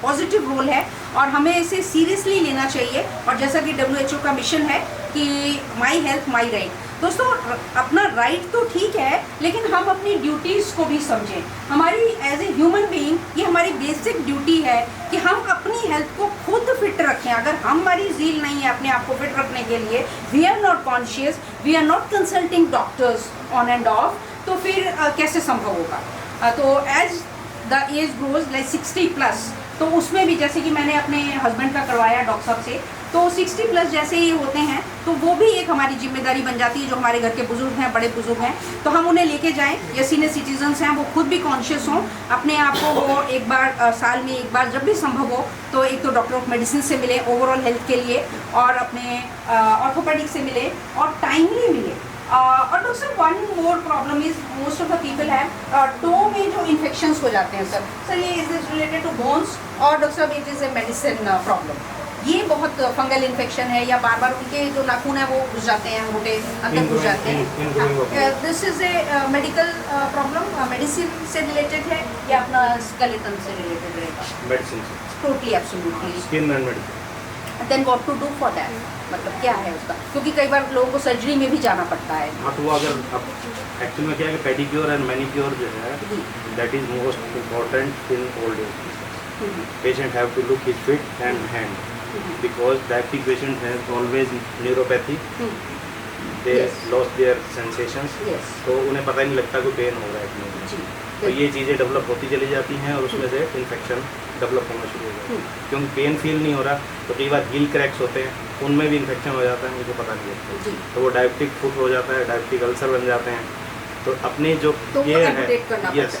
पॉजिटिव रोल है और हमें इसे सीरियसली लेना चाहिए. और जैसा कि WHO का मिशन है कि माई हेल्थ माई राइट. दोस्तों अपना राइट तो ठीक है, लेकिन हम अपनी ड्यूटीज़ को भी समझें. हमारी एज ए ह्यूमन बीइंग ये हमारी बेसिक ड्यूटी है कि हम अपनी हेल्थ को खुद फिट रखें. अगर हमारी ज़ील नहीं है अपने आप को फिट रखने के लिए, we are not conscious, we are not consulting doctors on and off, तो फिर कैसे संभव होगा. तो as the age grows like 60+, तो उसमें भी जैसे कि मैंने अपने हस्बैंड का करवाया डॉक्टर साहब से, तो 60+ जैसे ही होते हैं तो वो भी एक हमारी जिम्मेदारी बन जाती है. जो हमारे घर के बुजुर्ग हैं, बड़े बुजुर्ग हैं, तो हम उन्हें लेके जाएं, या सीनियर सिटीजन्स हैं, वो खुद भी कॉन्शियस हों अपने आप को. वो एक बार साल में एक बार जब भी संभव हो तो एक तो डॉक्टर ऑफ मेडिसिन से मिले ओवरऑल हेल्थ के लिए, और अपने ऑर्थोपेडिक से मिले और टाइमली मिले. और doctor one more problem is most of the people have toe में जो इन्फेक्शंस हो जाते हैं. सर ये is this related to bones, और डॉक्टर साहब it is a medicine problem. ये बहुत फंगल इन्फेक्शन है, या बार बार उनके जो नाखून है वो घुस जाते हैं, मोटे अंदर घुस जाते हैं. This is a medical problem, medicine से रिलेटेड है या अपना स्केलेटन से रिलेटेड रहेगा? मेडिसिन से, totally absolutely. Skin and medicine. Then what to do for that, मतलब क्या है उसका, क्योंकि कई बार लोगों को सर्जरी में भी जाना पड़ता है. हाँ, तो वो अगर अब एक्चुअल में क्या है कि पेडिक्योर एंड मैनिक्योर जो है that is most important in old age. Patient have to look his fit and hand, because diabetic patient has always neuropathy, they lost their sensations, तो उन्हें पता ही नहीं लगता कि पेन हो रहा है कि नहीं. तो ये चीज़ें डेवलप होती चली जाती हैं और उसमें से इन्फेक्शन डेवलप होना शुरू हो जाता है. क्योंकि पेन फील नहीं हो रहा तो कई बार हील क्रैक्स होते हैं, उनमें भी इन्फेक्शन हो जाता है, उनको पता नहीं लगता. तो वो डायबिटिक फुट हो जाता है, डायबिटिक अल्सर बन जाते हैं. तो अपने जो तो ये है यस,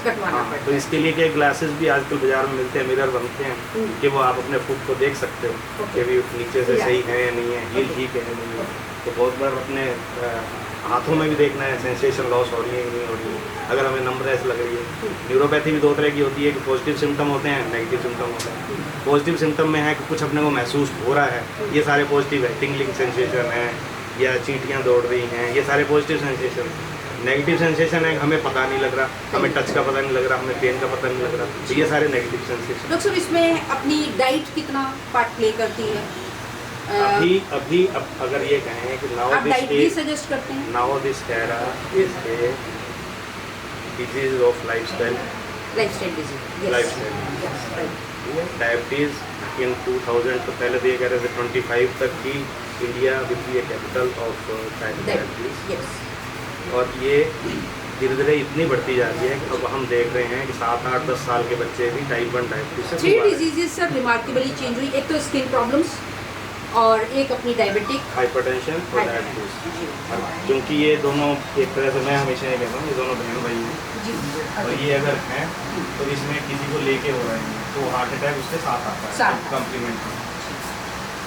तो इसके लिए क्या ग्लासेस भी आजकल बाजार में मिलते हैं, मिरर बनते हैं कि वो आप अपने फुट को देख सकते हो कि भी नीचे से सही है या नहीं है, हील ठीक है या नहीं है. तो बहुत बार अपने हाथों में भी देखना है सेंसेशन लॉस हो रही है कि नहीं हो रही है. अगर हमें नंबरेस लग रही है, न्यूरोपैथी भी दो तरह की होती है कि पॉजिटिव सिम्टम होते हैं, नेगेटिव सिम्टम होते हैं. पॉजिटिव सिम्टम में है कि कुछ अपने को महसूस हो रहा है, ये सारे पॉजिटिव है. टिंगलिंग सेंसेशन है या चींटियाँ दौड़ रही हैं, ये सारे पॉजिटिव सेंसेशन. नेगेटिव सेंसेशन है हमें पता नहीं लग रहा, हमें टच का पता नहीं लग रहा, हमें पेन का पता नहीं लग रहा. तो ये सारे नेगेटिव सेंसेशन. डॉक्टर साहब इसमें अपनी डाइट कितना पार्ट प्ले करती है? अभी अब अगर ये कहें कि आप डाइट भी सजेस्ट करते हैं? Now this era is a disease of lifestyle disease. Lifestyle. सकती है। डायबिटीज़ इन 2000 तो पहले तो ये कह रहे थे 25 तक की India will be A capital of diabetes, yes और ये धीरे धीरे इतनी बढ़ती जा रही है कि अब हम देख रहे हैं कि 7, 8, 10 साल के बच्चे भी टाइप 1 डायबिटीज से 3 डिजीजेस सर रिमार्केबली चेंज हुई। एक तो स्किन प्रॉब्लम्स और एक अपनी डायबिटिक हाइपरटेंशन और डायबिटीज, क्योंकि ये दोनों एक तरह से मैं हमेशा ये कहता हूँ ये दोनों बहन भाई हैं, जी और ये अगर हैं तो इसमें किसी को लेके हो रहे हैं तो हार्ट अटैक उसके साथ आता साथ है कम्प्लीमेंट।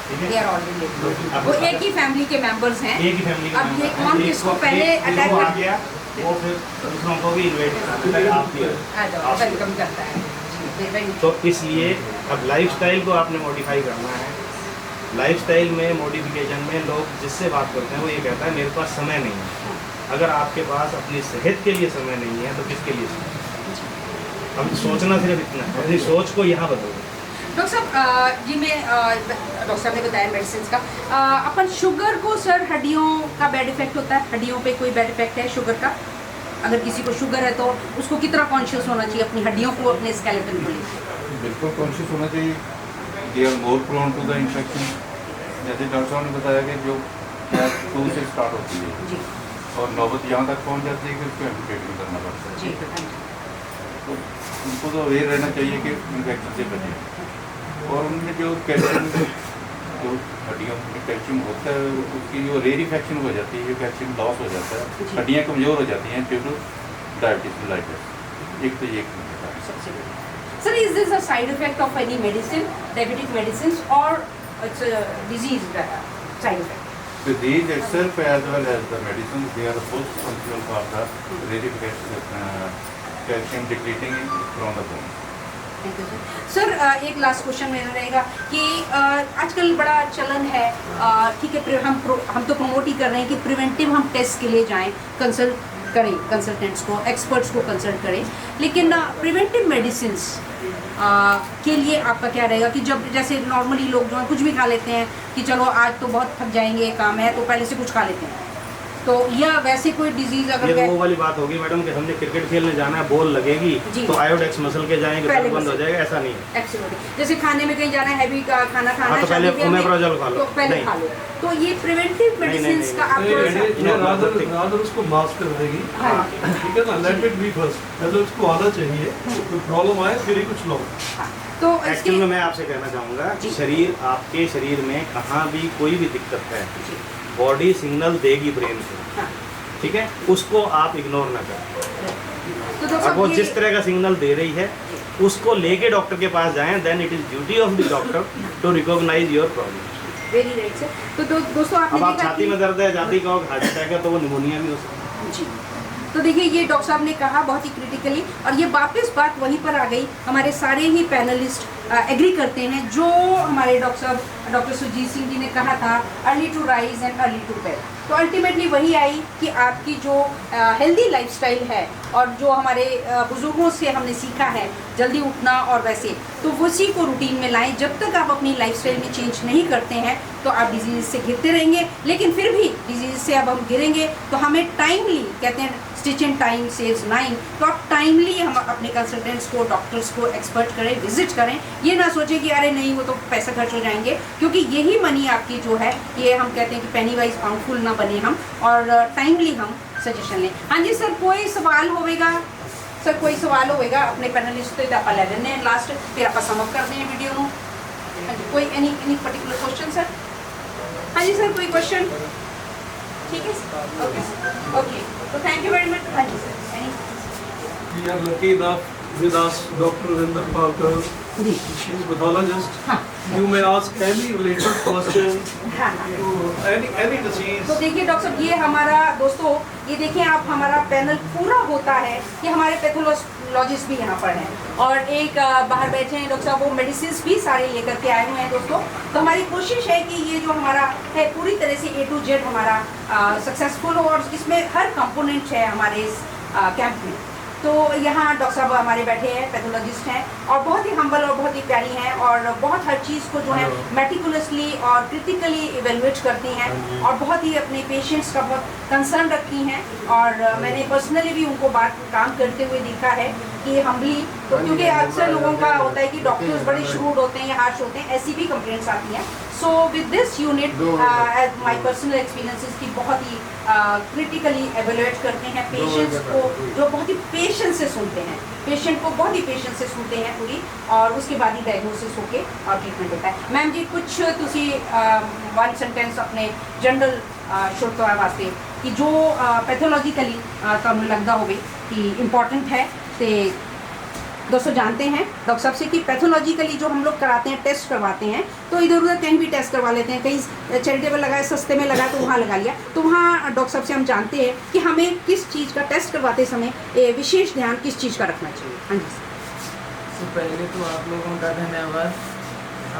ठीक दे है, आर ऑल रिलेटेड, अब वो एक ही फैमिली के मेंबर्स हैं। एक ही फैमिली अब ये कौन किसको पहले अटैक आ कर गया वो फिर दूसरों को भी इन्वाइट करता है, आप भी आप भी। वेलकम करता है जी, very तो इसलिए अब लाइफस्टाइल को आपने मॉडिफाई करना है। लाइफस्टाइल में मॉडिफिकेशन में लोग जिससे बात करते हैं वो ये कहता है मेरे पास समय नहीं है। अगर आपके पास अपनी सेहत के लिए समय नहीं है तो किसके लिए समय है? अब सोचना सिर्फ इतना है, अपनी सोच को यहाँ बदलो। डॉक्टर साहब जी मैं डॉक्टर साहब ने बताया मेडिसिन का अपन शुगर को सर हड्डियों का बैड इफेक्ट होता है, हड्डियों पे कोई बैड इफेक्ट है शुगर का? अगर किसी को शुगर है तो उसको कितना कॉन्शियस होना चाहिए अपनी हड्डियों को, अपने स्केलेटन को लेकर? बिल्कुल कॉन्शियस होना चाहिए। They are more prone to the infection. जैसे डॉक्टर साहब ने बताया कि जो गैस 2 से स्टार्ट होती है जी और नौबत यहाँ तक पहुँच जाती है कि उसको एम्पुटेट भी करना पड़ता है। जी तो उनको तो अवेयर रहना चाहिए कि इन्फेक्शन से बचें। और उनमें जो कैल्शियम जो हड्डियों में कैल्शियम होता है उसकी जो रेरिफेक्शन हो जाती है, जो कैल्शियम लॉस हो जाता है, हड्डियाँ कमज़ोर हो जाती हैं ड्यू टू डायबिटीज मेलाइटस। एक तो ये होता है। सबसे sir is this a side effect of any medicine, diabetic medicine, और it's a disease side effect? The disease itself as well as the medicines, they are both functional for the rarification, calcium depleting from the bone. Thank you sir. एक last question मेरा रहेगा कि आजकल बड़ा चलन है, ठीक है, हम तो प्रमोट ही कर रहे हैं कि प्रिवेंटिव हम टेस्ट के लिए जाएं, कंसल्ट करें कंसल्टेंट्स को, एक्सपर्ट्स को कंसल्ट करें, लेकिन प्रिवेंटिव मेडिसिन के लिए आपका क्या रहेगा कि जब जैसे नॉर्मली लोग जो है कुछ भी खा लेते हैं कि चलो आज तो बहुत थक जाएंगे, काम है, तो पहले से कुछ खा लेते हैं, तो या वैसे कोई डिजीज अगर ये वो वाली बात होगी मैडम कि हमने क्रिकेट खेलने जाना है, बॉल लगेगी जी। तो आयोडेक्स मसल के जाएंगे पहले तो बंद हो मसल। जाएगा, ऐसा नहीं है। एब्सोल्युटली, जैसे खाने में कहीं जाना है, हैवी का खाना खाना हाँ, है, तो पहले शादी ब्याह में, ओमेप्राजोल खा लो। तो पहले नहीं। खा लो, तो ये प्रिवेंटिव नहीं, मेडिसिन नहीं, का आप थोड़ा सा रादर उसको मास्क कर देगी। हाँ। ठीक है ना, लेट इट बी फर्स्ट, मतलब उसको आना चाहिए, कोई प्रॉब्लम आए फिर ही कुछ लो। हाँ, तो एक्चुअल में इसके मैं आपसे कहना चाहूँगा जी। शरीर आपके शरीर में कहाँ भी कोई भी दिक्कत है जी, बॉडी सिग्नल देगी ब्रेन को, हाँ, ठीक है, उसको आप इग्नोर ना करें। तो डॉक्टर अब वो साहब जिस तरह का सिग्नल दे रही है उसको लेके डॉक्टर के पास जाएं, then it is duty of the doctor to recognise your problem. Very right sir. तो दोस्तों आपने अब आप देखा छाती में दर्द है, छाती का हार्ट अटैक है तो वो निमोनिया भी हो सकता है। जी, तो देखिए ये डॉक्टर साहब ने कहा बहुत ही क्रिटिकली, और ये वापस बात वहीं पर आ गई, हमारे सारे ही पैनलिस्ट एग्री करते हैं जो हमारे डॉक्टर साहब डॉक्टर सुजीत सिंह जी ने कहा था, early to rise and early to bed. तो अल्टीमेटली वही आई कि आपकी जो हेल्दी लाइफस्टाइल है और जो हमारे बुजुर्गों से हमने सीखा है जल्दी उठना और वैसे, तो उसी को रूटीन में लाएं। जब तक आप अपनी लाइफस्टाइल में चेंज नहीं करते हैं तो आप डिजीज से घिरते रहेंगे, लेकिन फिर भी डिजीज से अब हम गिरेंगे तो हमें टाइमली, कहते हैं स्टिच इन टाइम सेव्स 9, तो आप टाइमली हम अपने कंसल्टेंट्स को, डॉक्टर्स को एक्सपर्ट करें, विजिट करें। ये ना सोचें कि अरे नहीं वो तो पैसा खर्च हो जाएंगे, क्योंकि यही मनी आपकी जो है, ये हम कहते हैं कि पेनी वाइज पाउंडफुल ना बने हम, और टाइमली हम सजेशन लें। हाँ जी सर, कोई सवाल होगा सर? कोई सवाल होगा अपने पैनलिस्ट तो आप ले लेने लास्ट, फिर आप समअप कर दें वीडियो ਨੂੰ। हाँ जी, कोई एनी पर्टिकुलर क्वेश्चन सर? हाँ जी सर, कोई क्वेश्चन? ठीक है, ओके ओके, तो थैंक यू वेरी मच। हाँ जी sir, any? We are lucky enough with us Dr. Rinder Parker. जी, She is pathologist. हाँ You may ask any related question हाँ हाँ। to any disease. तो देखिए डॉक्टर साहब, ये हमारा दोस्तों, ये देखिए आप, हमारा पैनल पूरा होता है कि हमारे पैथोलॉजिस्ट भी यहाँ पर हैं, और एक बाहर बैठे हैं डॉक्टर साहब, वो मेडिसिन भी सारे लेकर के आए हुए हैं दोस्तों। तो हमारी कोशिश है कि ये जो हमारा है पूरी तरह से A to Z हमारा सक्सेसफुल हो, और इसमें हर कंपोनेंट है हमारे इस कैंप में। तो यहाँ डॉक्टर साहब हमारे बैठे हैं, पैथोलॉजिस्ट हैं, और बहुत ही हम्बल और बहुत ही प्यारी हैं, और बहुत हर चीज़ को जो है मेटिकुलसली और क्रिटिकली इवेलुएट करती हैं, और बहुत ही अपने पेशेंट्स का बहुत कंसर्न रखती हैं, और मैंने पर्सनली भी उनको काम करते हुए देखा है। कि हम्बली, तो क्योंकि अक्सर लोगों का होता है कि डॉक्टर्स बड़े श्रूड होते हैं या हार्श होते हैं, ऐसी भी कंप्लेंट्स आती हैं। So with this unit as my personal experiences की बहुत ही क्रिटिकली एवेलुएट करते हैं पेशेंट्स को, जो बहुत ही पेशेंस से सुनते हैं, पेशेंट को बहुत ही पेशेंस से सुनते हैं पूरी, और उसके बाद ही डायग्नोसिस होके और ट्रीटमेंट होता है। मैम जी कुछ तुसी वन सेंटेंस अपने जनरल श्रोता वास्ते कि जो पैथोलॉजिकली तुहानू लगदा होवे कि इंपॉर्टेंट है, तो दोस्तों जानते हैं डॉक्टर साहब से कि पैथोलॉजिकली जो हम लोग कराते हैं, टेस्ट करवाते हैं, तो इधर उधर कहीं भी टेस्ट करवा लेते हैं, कहीं चैरिटेबल लगाए, सस्ते में लगा तो वहाँ लगा लिया। तो वहाँ डॉक्टर साहब से हम जानते हैं कि हमें किस चीज़ का टेस्ट करवाते समय विशेष ध्यान किस चीज़ का रखना चाहिए। हाँ जी तो पहले तो आप लोगों का धन्यवाद,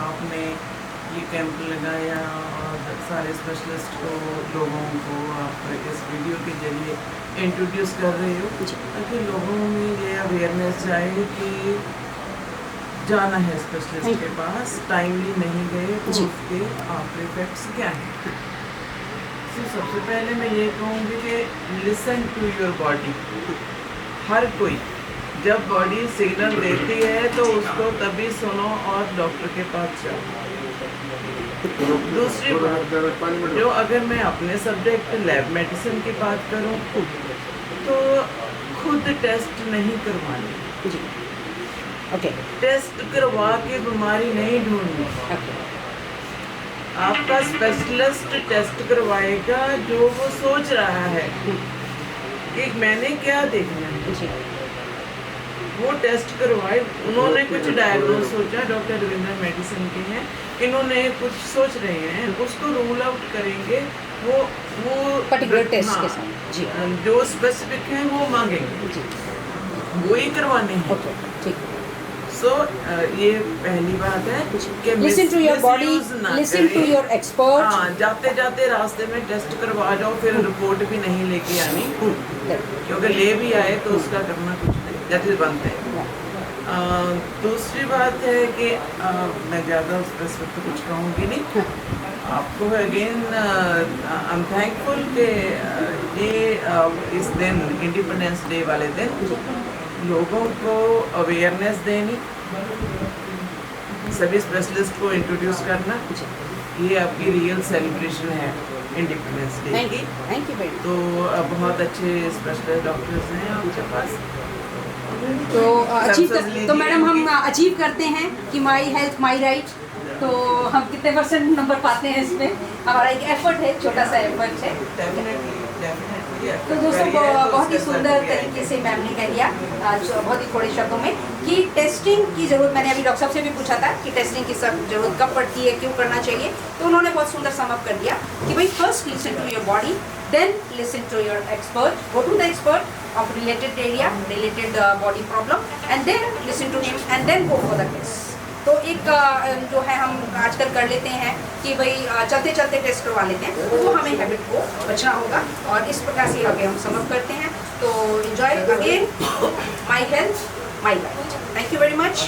आपने ये कैंप लगाया और सारे स्पेशलिस्ट को, लोगों को आप इस वीडियो के जरिए इंट्रोड्यूस कर रहे हो, ताकि लोगों में ये अवेयरनेस जाए कि जाना है स्पेशलिस्ट के पास, टाइमली नहीं गए तो उसके आफ्टर इफेक्ट्स क्या हैं। तो सबसे पहले मैं ये कहूँगी कि लिसन टू योर बॉडी। हर कोई जब बॉडी सिग्नल देती है तो उसको तभी सुनो और डॉक्टर के पास जाओ। दूसरी बात, जो अगर मैं अपने सब्जेक्ट लैब मेडिसिन की बात करूं तो खुद टेस्ट नहीं करवानी, ओके, टेस्ट करवा के बीमारी नहीं ढूंढनी। आपका स्पेशलिस्ट टेस्ट करवाएगा जो वो सोच रहा है कि मैंने क्या देखना है, वो टेस्ट करवाए। उन्होंने कुछ डायग्नोस सोचा, डॉक्टर रविंद्र मेडिसिन के हैं, इन्होंने कुछ सोच रहे हैं, उसको रूल आउट करेंगे, वो पर्टिकुलर टेस्ट हाँ, के साथ जी, जो स्पेसिफिक हैं वो मांगेंगे जी, वो ही करवाने हैं। ओके, ठीक। सो ये पहली बात है कि listen to your body, listen to your expert. हाँ, जाते जाते रास्ते में टेस्ट करवा जाओ, फिर रिपोर्ट भी नहीं लेके आनी, क्योंकि ले भी आए तो उसका करना कुछ नहीं, दैट इज वन थिंग। दूसरी बात है कि मैं ज़्यादा स्पेसिफिक तो कुछ कहूँगी नहीं, आपको अगेन आई एम थैंकफुल कि ये इस दिन इंडिपेंडेंस डे वाले दिन लोगों को अवेयरनेस देनी, सभी स्पेशलिस्ट को इंट्रोड्यूस करना, ये आपकी रियल सेलिब्रेशन है इंडिपेंडेंस डे की। Thank you very. तो बहुत अच्छे स्पेशलिस्ट डॉक्टर्स हैं आपके पास, तो अचीव तो मैडम हम अचीव करते हैं कि माई हेल्थ माई राइट, तो हम कितने % नंबर पाते हैं इसमें? हमारा एक एफर्ट है, छोटा सा एफर्ट है। तो दोस्तों बहुत ही सुंदर तरीके से मैम ने कह दिया, बहुत ही थोड़े शब्दों में, कि टेस्टिंग की ज़रूरत, मैंने अभी डॉक्टर साहब से भी पूछा था कि टेस्टिंग की सब जरूरत कब पड़ती है, क्यों करना चाहिए, तो उन्होंने बहुत सुंदर समअप कर दिया कि भाई first listen to your body, then listen to your expert, go to the expert of related area, related body problem, and then listen to him and then go for the test. तो एक जो है हम आजकल कर लेते हैं कि भाई चलते चलते टेस्ट करवा लेते हैं, तो वो हमें हैबिट को बचना होगा, और इस प्रकार से आगे हम समझ करते हैं। तो enjoy again my health my life. Thank you very much.